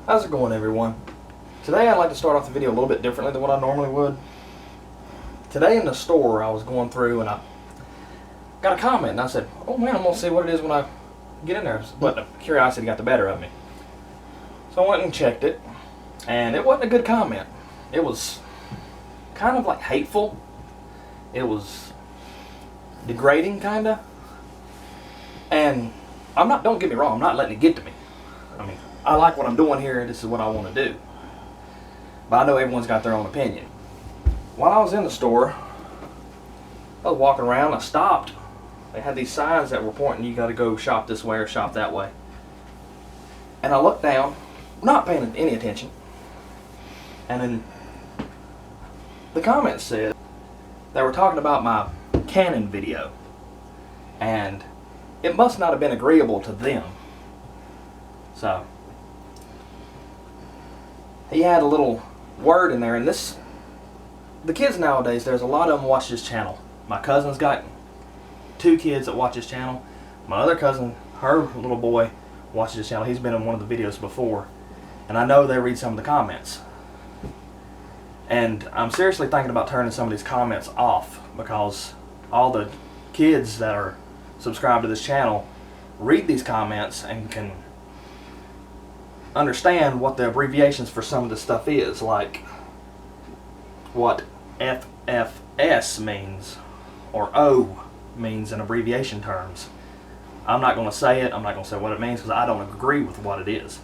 How's it going, everyone? Today I'd like to start off the video a little bit differently than what I normally would. Today in the store I was going through and I got a comment and I said, oh man, I'm going to see what it is when I get in there. But the curiosity got the better of me. So I went and checked it, and it wasn't a good comment. It was kind of like hateful. It was degrading, kinda. And don't get me wrong, I'm not letting it get to me. I mean, I like what I'm doing here and this is what I want to do. But I know everyone's got their own opinion. While I was in the store, I was walking around, I stopped. They had these signs that were pointing, you gotta go shop this way or shop that way. And I looked down, not paying any attention. And then the comments said they were talking about my Canon video. And it must not have been agreeable to them. So he had a little word in there, and the kids nowadays, there's a lot of them watch this channel. My cousin's got 2 kids that watch this channel. My other cousin, her little boy, watches this channel. He's been in one of the videos before, and I know they read some of the comments. And I'm seriously thinking about turning some of these comments off, because all the kids that are subscribed to this channel read these comments and can understand what the abbreviations for some of this stuff is, like what FFS means or O means in abbreviation terms. I'm not going to say it, I'm not going to say what it means, because I don't agree with what it is.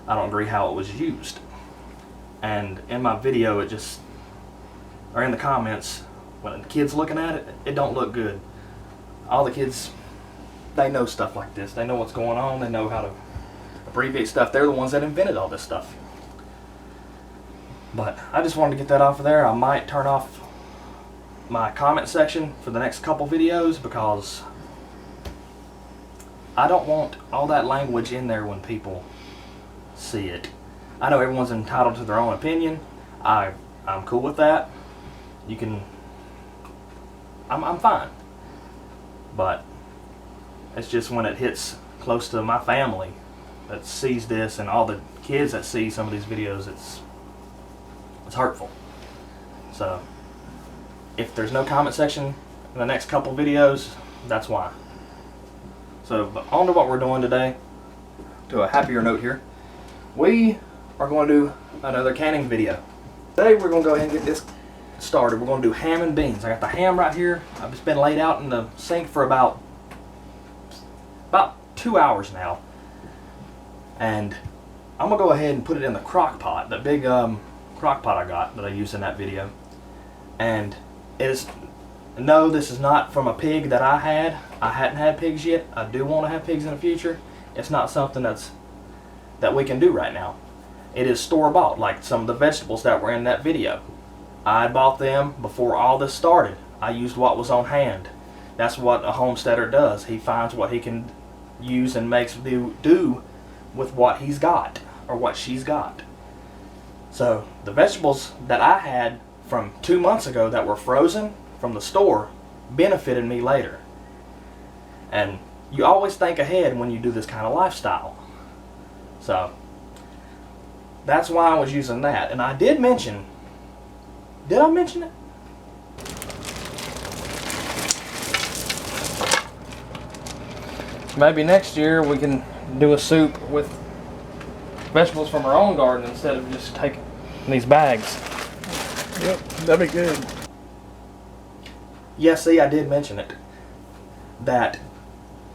I don't agree how it was used. And in my video, in the comments, when the kids looking at it, it don't look good. All the kids, they know stuff like this. They know what's going on. They know how to abbreviate stuff. They're the ones that invented all this stuff. But I just wanted to get that off of there. I might turn off my comment section for the next couple videos, because I don't want all that language in there when people see it. I know everyone's entitled to their own opinion. I'm cool with that. You can, I'm fine. But it's just when it hits close to my family that sees this, and all the kids that see some of these videos, it's hurtful. So if there's no comment section in the next couple videos, that's why. So, but on to what we're doing today. To a happier note here, we are going to do another canning video. Today we're going to go ahead and get this started. We're going to do ham and beans. I got the ham right here. It's been laid out in the sink for about 2 hours now. And I'm going to go ahead and put it in the crock pot, the big crock pot I got that I used in that video. And no, this is not from a pig that I had. I hadn't had pigs yet. I do want to have pigs in the future. It's not something that we can do right now. It is store-bought, like some of the vegetables that were in that video. I bought them before all this started. I used what was on hand. That's what a homesteader does. He finds what he can use and makes do with what he's got, or what she's got. So the vegetables that I had from 2 months ago that were frozen from the store benefited me later. And you always think ahead when you do this kind of lifestyle. So that's why I was using that. And I did I mention it? Maybe next year we can do a soup with vegetables from our own garden instead of just taking these bags. Yep, that'd be good. Yeah, see, I did mention it. That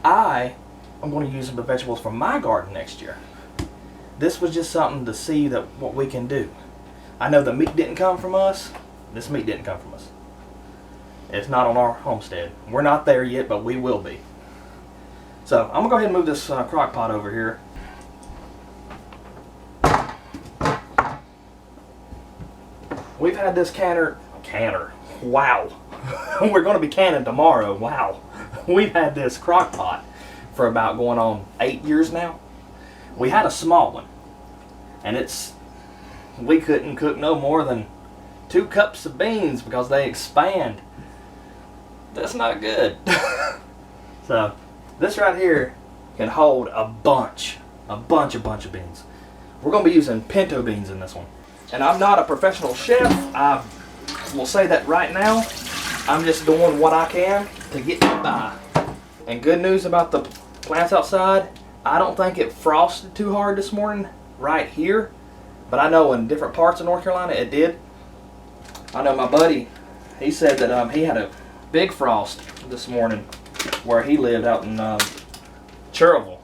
I am going to use the vegetables from my garden next year. This was just something to see what we can do. I know the meat didn't come from us. This meat didn't come from us. It's not on our homestead. We're not there yet, but we will be. So I'm going to go ahead and move this crock pot over here. We've had this canner. Wow. We're going to be canning tomorrow. Wow. We've had this crock pot for about going on 8 years now. We had a small one, and we couldn't cook no more than 2 cups of beans because they expand. That's not good. So this right here can hold a bunch of beans. we're going to be using pinto beans in this one. And I'm not a professional chef. I will say that right now. I'm just doing what I can to get by. And good news about the plants outside, I don't think it frosted too hard this morning right here. But I know in different parts of North Carolina it did. I know my buddy, he said that he had a big frost this morning where he lived out in Cherville.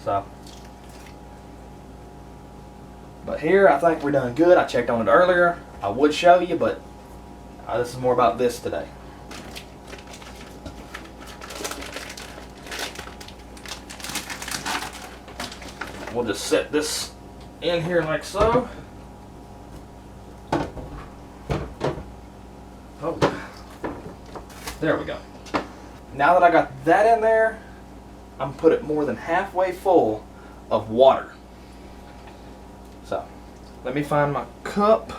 So, but here I think we're done good. I checked on it earlier. I would show you, but this is more about this today. We'll just set this in here like so. Oh, there we go. Now that I got that in there, I'm put it more than halfway full of water. So, let me find my cup.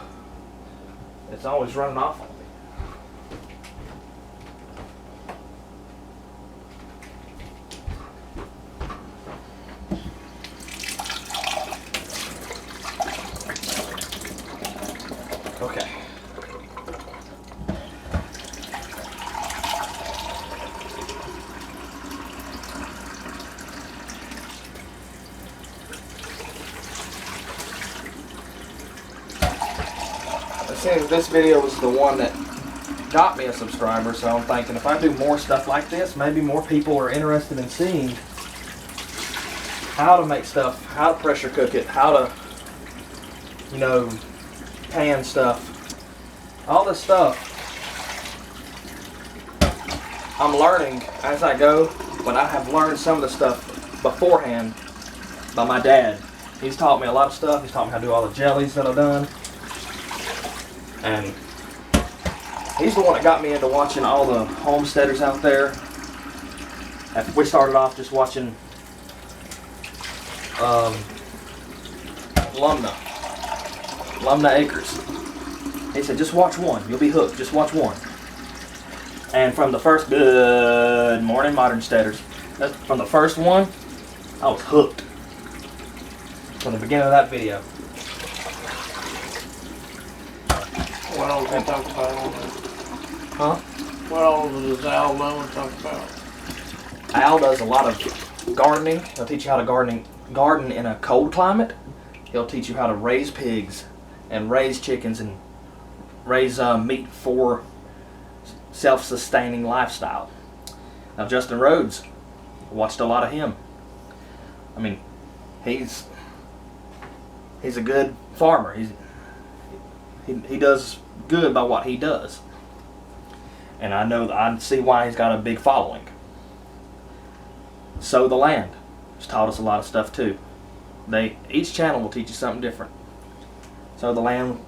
It's always running off on me. Okay. It seems this video was the one that got me a subscriber, so I'm thinking if I do more stuff like this, maybe more people are interested in seeing how to make stuff, how to pressure cook it, how to, you know, pan stuff. All this stuff I'm learning as I go, but I have learned some of the stuff beforehand by my dad. He's taught me a lot of stuff. He's taught me how to do all the jellies that I've done. And he's the one that got me into watching all the homesteaders out there. We started off just watching Lumna Acres. He said, just watch one. You'll be hooked. Just watch one. And from the first, good morning, Modern Steaders. From the first one, I was hooked. From the beginning of that video. What all did they talk about on that? Huh? What all does Al Lowen talk about? Al does a lot of gardening. He'll teach you how to garden in a cold climate. He'll teach you how to raise pigs and raise chickens and raise meat for self-sustaining lifestyle. Now Justin Rhodes, watched a lot of him. I mean, he's a good farmer. He does good by what he does. And I see why he's got a big following. Sow the Land has taught us a lot of stuff too. Each channel will teach you something different. Sow the Land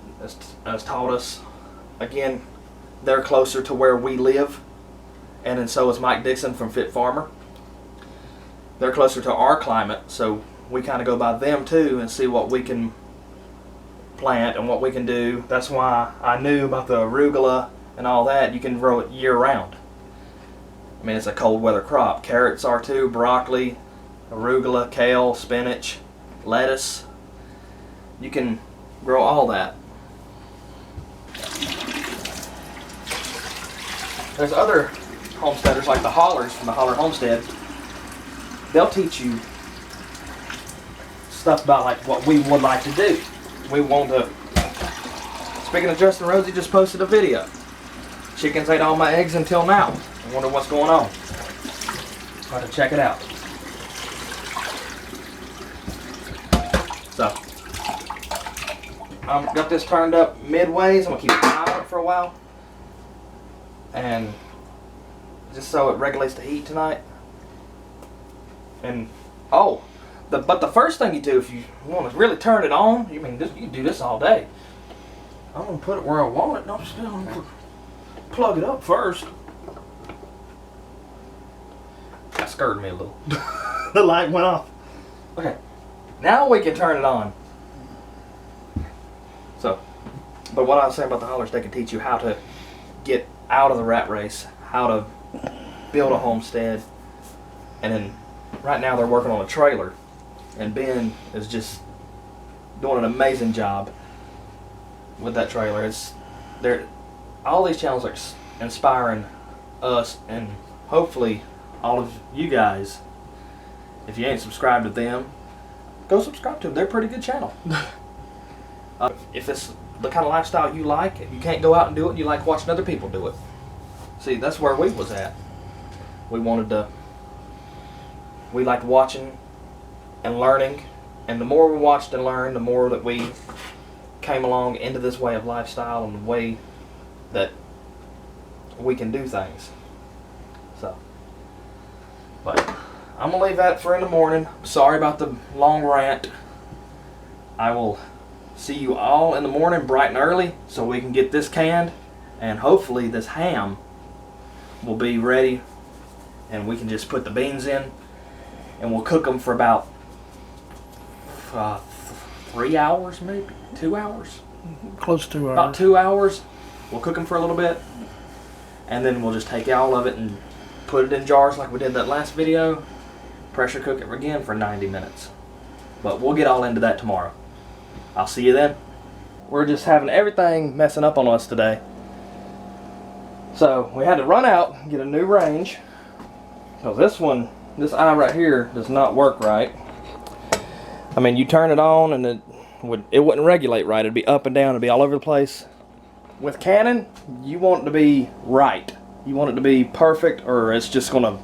has taught us, again, they're closer to where we live, and then so is Mike Dixon from Fit Farmer. They're closer to our climate, so we kind of go by them too and see what we can plant and what we can do. That's why I knew about the arugula and all that. You can grow it year round. I mean, it's a cold weather crop. Carrots are too, broccoli, arugula, kale, spinach, lettuce. You can grow all that. There's other homesteaders like the Hollers from the Holler Homestead. They'll teach you stuff about like what we would like to do. We want to. Speaking of Justin Rhodes, he just posted a video. Chickens ate all my eggs until now. I wonder what's going on. I'll have to check it out. So, got this turned up midways. I'm gonna keep an eye on it for a while, and just so it regulates the heat tonight. And but the first thing you do if you want to really turn it on, you can do this all day. I'm gonna put it where I want it. I'm just gonna plug it up first. That scared me a little. The light went off. Okay, now we can turn it on. So, but what I was saying about the Hollers, they can teach you how to get out of the rat race, how to build a homestead, and then right now they're working on a trailer. and Ben is just doing an amazing job with that trailer. All these channels are inspiring us, and hopefully all of you guys. If you ain't subscribed to them, go subscribe to them. They're a pretty good channel. If it's the kind of lifestyle you like, and you can't go out and do it, and you like watching other people do it. See, that's where we was at. We liked watching and learning, and the more we watched and learned, the more that we came along into this way of lifestyle and the way that we can do things. So, but I'm gonna leave that for in the morning. Sorry about the long rant. I will see you all in the morning bright and early so we can get this canned, and hopefully this ham will be ready and we can just put the beans in and we'll cook them for about 3 hours, maybe 2 hours. Close to About 2 hours. We'll cook them for a little bit, and then we'll just take all of it and put it in jars like we did that last video. Pressure cook it again for 90 minutes. But we'll get all into that tomorrow. I'll see you then. We're just having everything messing up on us today. So we had to run out and get a new range, because this eye right here does not work right. I mean, you turn it on and it wouldn't regulate right. It'd be up and down, it'd be all over the place. With Canon, you want it to be right. You want it to be perfect, or it's just gonna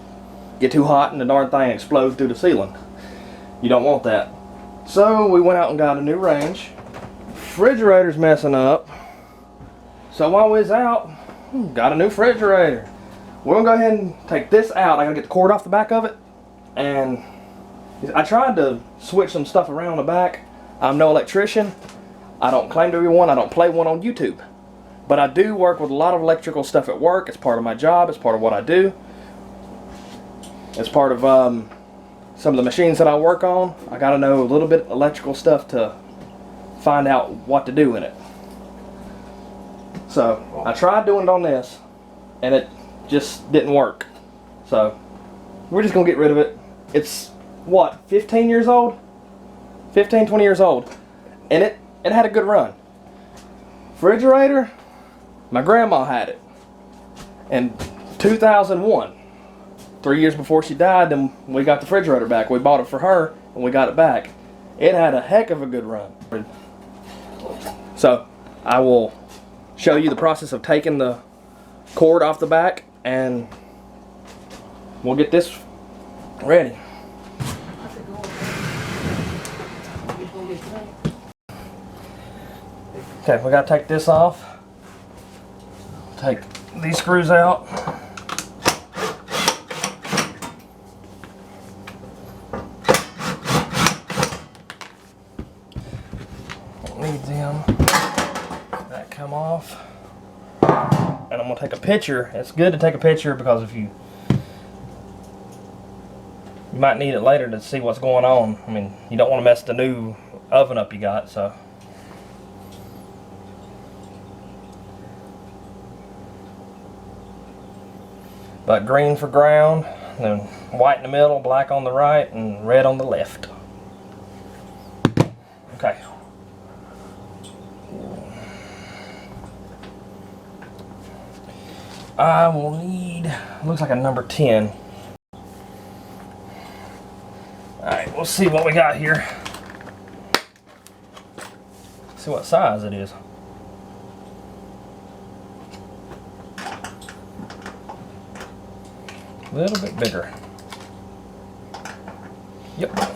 get too hot and the darn thing explodes through the ceiling. You don't want that. So we went out and got a new range. Refrigerator's messing up. So while we was out, got a new refrigerator. We're gonna go ahead and take this out. I gotta get the cord off the back of it. And I tried to switch some stuff around the back. I'm no electrician. I don't claim to be one. I don't play one on YouTube. But I do work with a lot of electrical stuff at work. It's part of my job. It's part of what I do. It's part of some of the machines that I work on. I gotta know a little bit electrical stuff to find out what to do in it. So I tried doing it on this and it just didn't work. So we're just gonna get rid of it. It's what, 15 years old? 15, 20 years old. And it had a good run. Refrigerator, my grandma had it in 2001. 3 years before she died, then we got the refrigerator back. We bought it for her and we got it back. It had a heck of a good run. So I will show you the process of taking the cord off the back, and we'll get this ready. Okay, we gotta take this off. Take these screws out. Need them. That come off. And I'm gonna take a picture. It's good to take a picture because if you might need it later to see what's going on. I mean, you don't want to mess the new oven up you got, so. But green for ground, then white in the middle, black on the right, and red on the left. Okay. I will need, looks like a number 10. Alright, we'll see what we got here. See what size it is. A little bit bigger. Yep.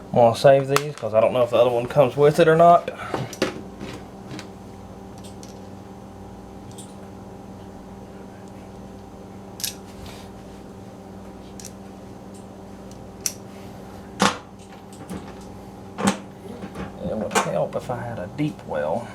I'm going to save these because I don't know if the other one comes with it or not. help if I had a deep well.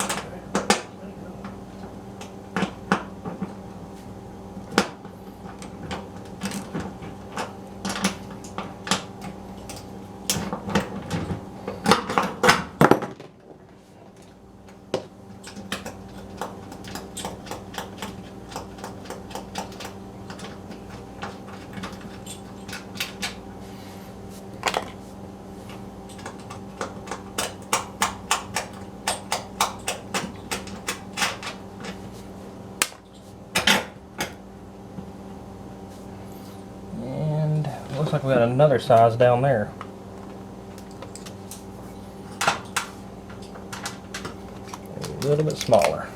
Looks like we got another size down there. A little bit smaller.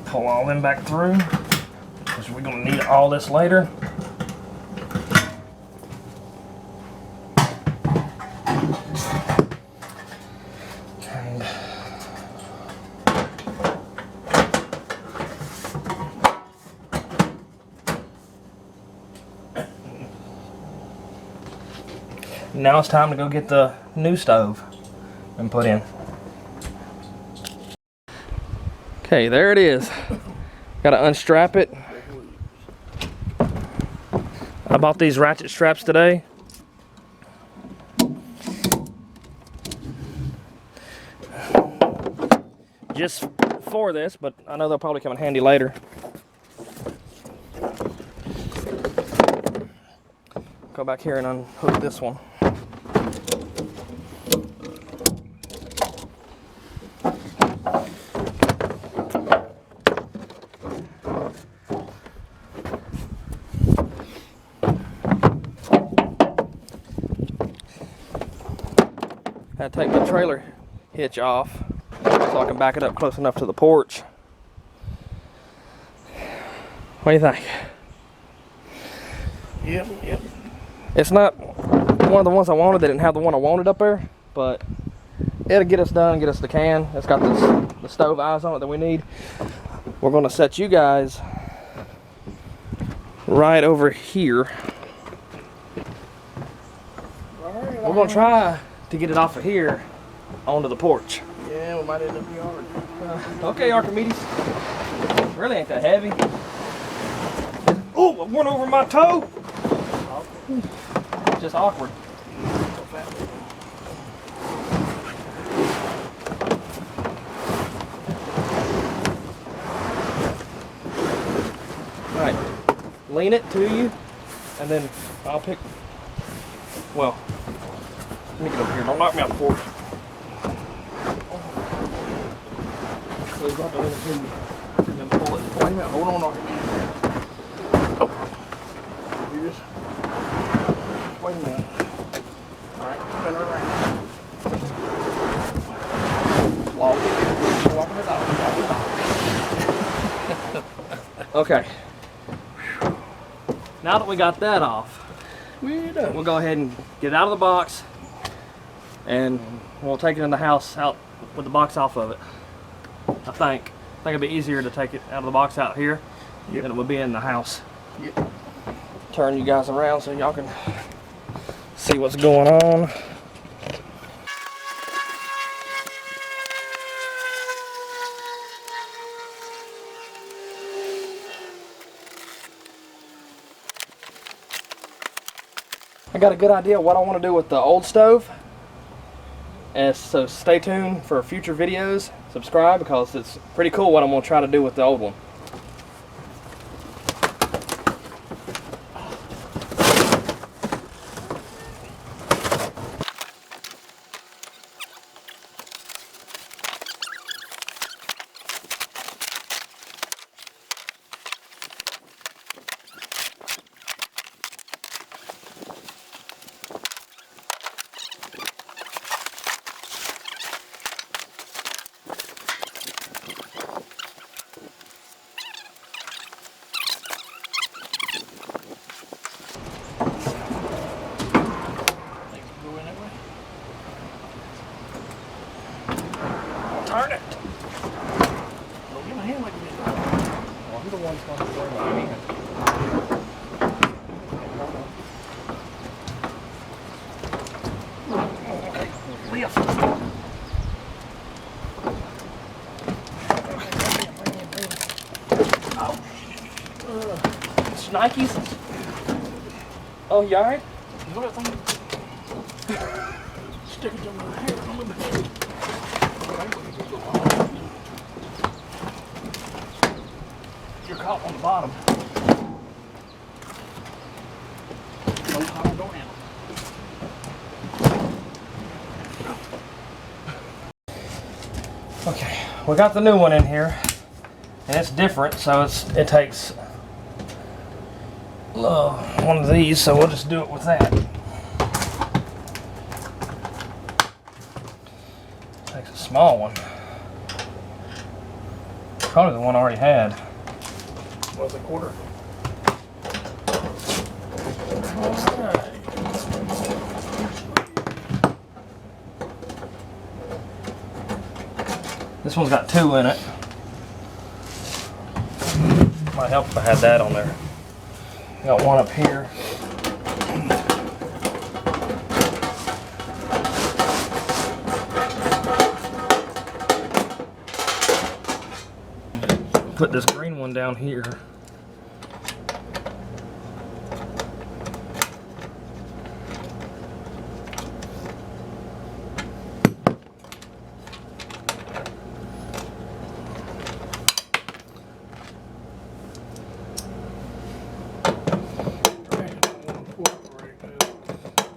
Pull all them back through, because we're going to need all this later. And now it's time to go get the new stove and put in. Okay, there it is. Gotta unstrap it. I bought these ratchet straps today. Just for this, but I know they'll probably come in handy later. Go back here and unhook this one. I take my trailer hitch off so I can back it up close enough to the porch. What do you think? Yep. It's not one of the ones I wanted. They didn't have the one I wanted up there, but it'll get us done, get us the can. It's got the stove eyes on it that we need. We're going to set you guys right over here. We're going to try to get it off of here onto the porch. Yeah, we might end up yard. Okay, Archimedes. Really ain't that heavy. Oh, I went over my toe. It's just awkward. Alright, lean it to you, and then I'll pick, well, let me get over here, don't knock me off the porch. So you got to lean it to you, and then pull it. Wait a minute, hold on, oh. You just, wait a minute. Alright, spin her around. Walking it out, Okay. Now that we got that off, we'll go ahead and get it out of the box, and we'll take it in the house out with the box off of it. I think it'd be easier to take it out of the box out here than it would be in the house. Yep. Turn you guys around so y'all can see what's going on. I got a good idea of what I want to do with the old stove, and so stay tuned for future videos. Subscribe, because it's pretty cool what I'm going to try to do with the old one. Oh, you alright? Stick it to my hair a little bit. You're caught on the bottom. Don't holler, don't handle. Okay, we got the new one in here, and it's different, so it takes one of these, so we'll just do it with that. Takes a small one. Probably the one I already had. What's a quarter? This one's got 2 in it. Might help if I had that on there. Got one up here. Put this green one down here.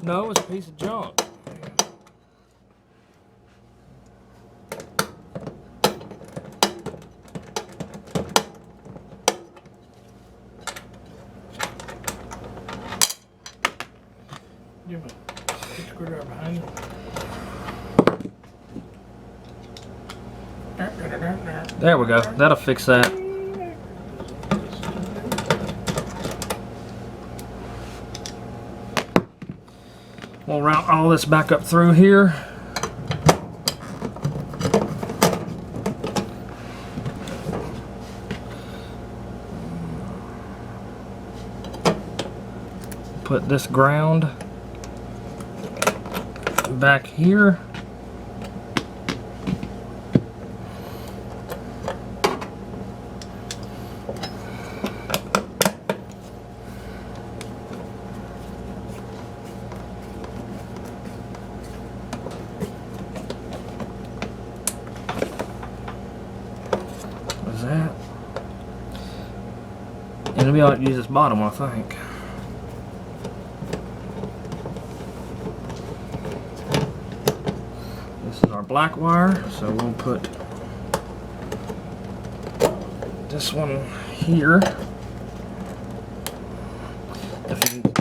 No, it's a piece of junk. Give me a screwdriver behind you. There we go. That'll fix that. We'll route all this back up through here. Put this ground back here. What's that? And it'll be able to use this bottom one, I think. This is our black wire, so we'll put this one here. If you can,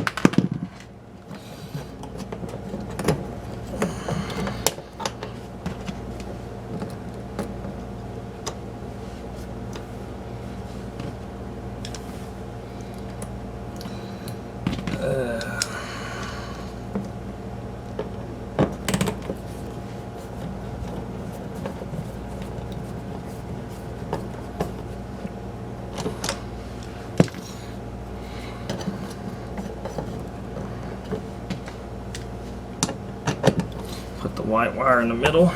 put the white wire in the middle.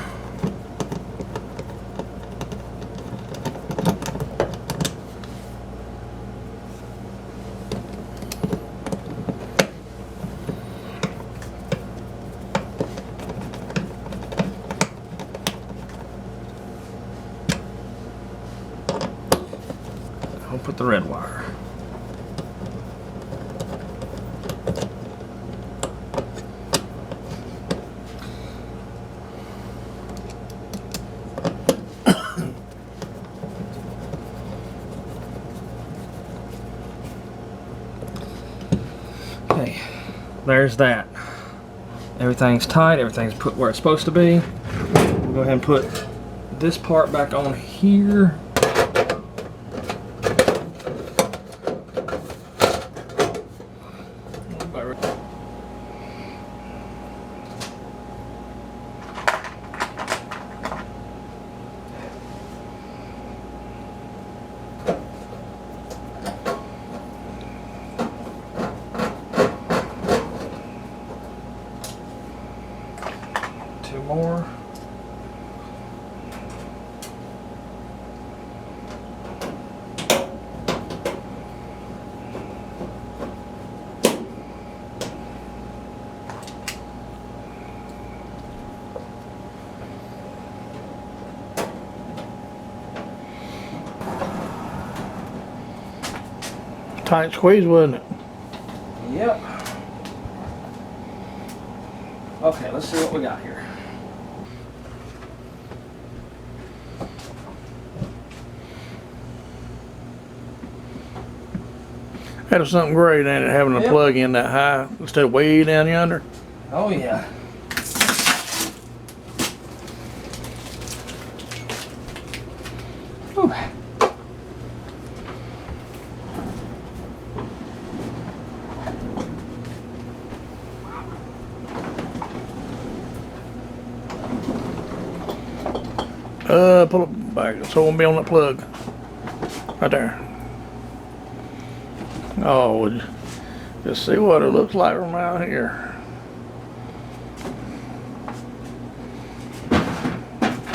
I'll put the red wire. Okay, there's that. Everything's tight, everything's put where it's supposed to be. We'll go ahead and put this part back on here. Two more. Tight squeeze, wasn't it? Yep. Okay, let's see what we got here. That was something great, ain't it, having a Yep. plug in that high instead of way down yonder? Oh yeah. Whew. Pull it back so it won't be on that plug. Right there. Oh, just see what it looks like from out here.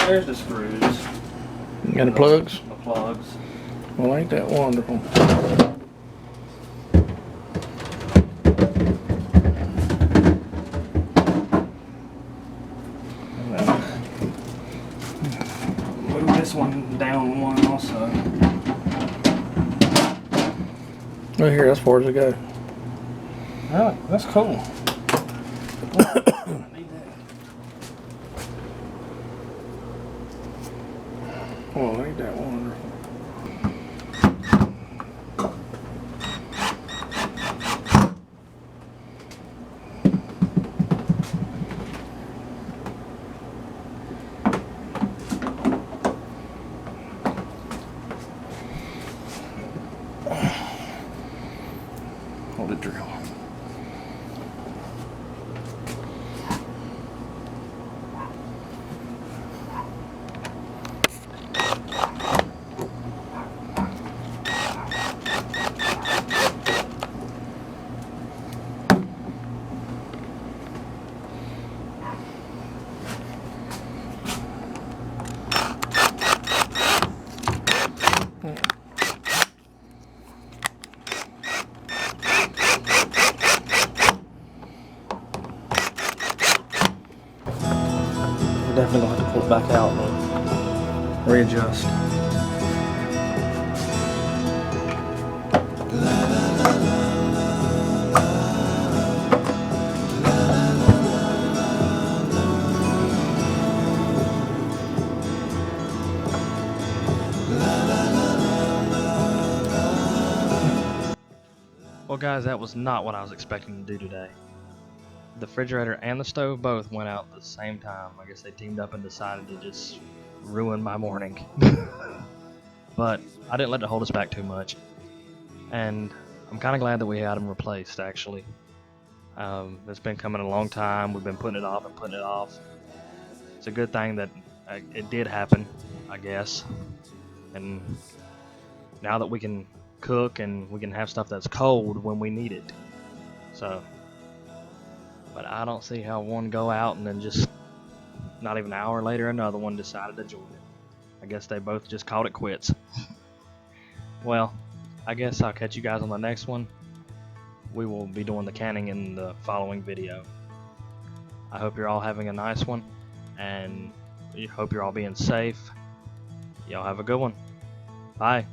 There's the screws. And the plugs? The plugs. Well, ain't that wonderful? Move this one down one also. Right here, that's as far as it goes. Really? That's cool. Well, ain't that wonderful? Hold it drill. We're definitely gonna have to pull it back out and readjust. Well guys, that was not what I was expecting to do today. The refrigerator and the stove both went out at the same time. I guess they teamed up and decided to just ruin my morning. But I didn't let it hold us back too much. And I'm kind of glad that we had them replaced, actually. It's been coming a long time. We've been putting it off and putting it off. It's a good thing that it did happen, I guess. And now that we can cook and we can have stuff that's cold when we need it. So, but I don't see how one go out and then just not even an hour later another one decided to join it. I guess they both just called it quits. Well, I guess I'll catch you guys on the next one. We will be doing the canning in the following video. I hope you're all having a nice one, and I hope you're all being safe. Y'all have a good one. Bye.